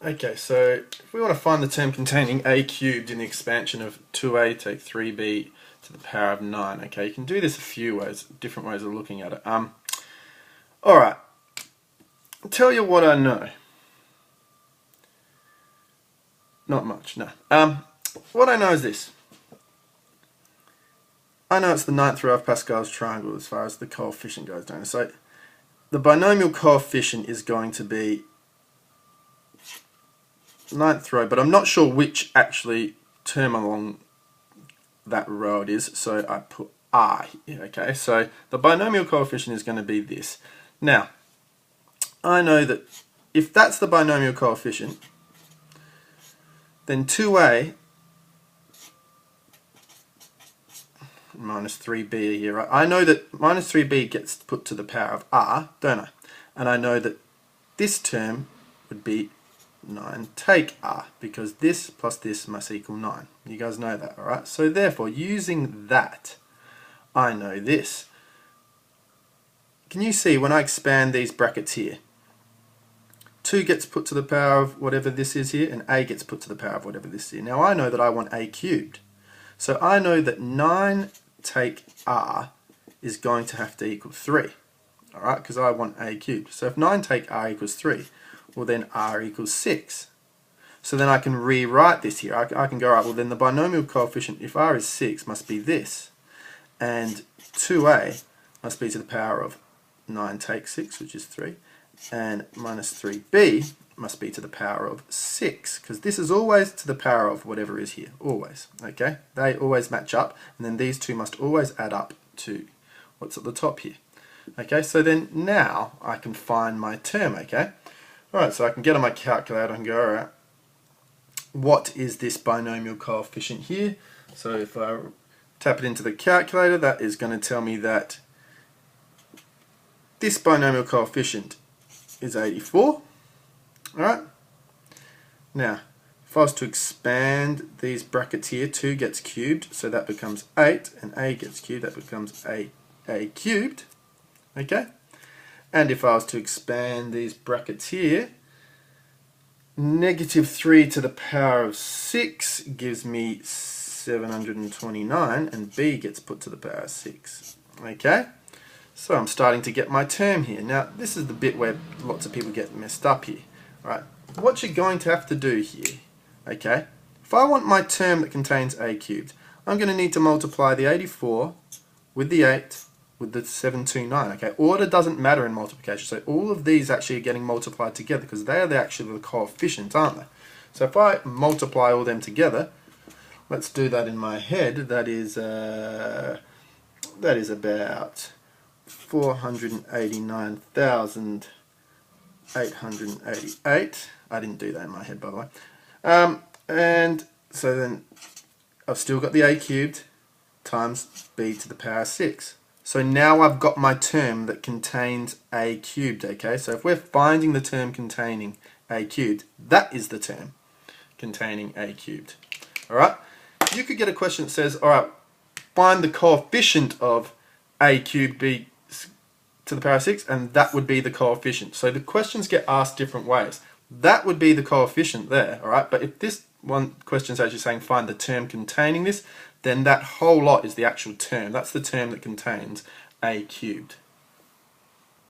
Okay, so if we want to find the term containing a cubed in the expansion of 2a take 3b to the power of 9, okay, you can do this a few ways, different ways of looking at it. Alright, I'll tell you what I know. Not much, no. What I know is this. I know it's the 9th row of Pascal's triangle as far as the coefficient goes, don't I? So the binomial coefficient is going to be 9th row, but I'm not sure which actually term along that row it is, so I put I here, okay? So the binomial coefficient is going to be this. Now, I know that if that's the binomial coefficient, then 2a minus 3b are here, right? I know that minus 3b gets put to the power of r, don't I? And I know that this term would be 9 take r, because this plus this must equal 9. You guys know that, alright? So therefore, using that, I know this. Can you see when I expand these brackets here? 2 gets put to the power of whatever this is here, and a gets put to the power of whatever this is here. Now I know that I want a cubed. So I know that 9 take r is going to have to equal 3. Alright, because I want a cubed. So if 9 take r equals 3, well then r equals 6. So then I can rewrite this here. I can go, right, well then the binomial coefficient, if r is 6, must be this. And 2a must be to the power of 9 take 6, which is 3. And minus 3b must be to the power of 6, because this is always to the power of whatever is here, always, okay? They always match up, and then these two must always add up to what's at the top here. Okay, so then now I can find my term, okay? Alright, so I can get on my calculator and go, alright, what is this binomial coefficient here? So if I tap it into the calculator, that is going to tell me that this binomial coefficient is 84. Alright, now if I was to expand these brackets here, 2 gets cubed, so that becomes 8, and a gets cubed, that becomes a cubed. Okay, and if I was to expand these brackets here, negative 3 to the power of 6 gives me 729, and b gets put to the power of 6. Okay, so I'm starting to get my term here. Now this is the bit where lots of people get messed up here. Right, what you're going to have to do here, okay, if I want my term that contains a cubed, I'm going to need to multiply the 84 with the 8 with the 729, okay? Order doesn't matter in multiplication, so all of these actually are getting multiplied together because they are actually the coefficients, aren't they? So if I multiply all them together, let's do that in my head, that is about 489,888. I didn't do that in my head, by the way. And so then I've still got the a cubed times b to the power 6. So now I've got my term that contains a cubed, okay? So if we're finding the term containing a cubed, that is the term containing a cubed. Alright? You could get a question that says, alright, find the coefficient of a cubed b to the power of 6, and that would be the coefficient. So the questions get asked different ways. That would be the coefficient there, alright? But if this one question is actually saying find the term containing this, then that whole lot is the actual term. That's the term that contains a cubed.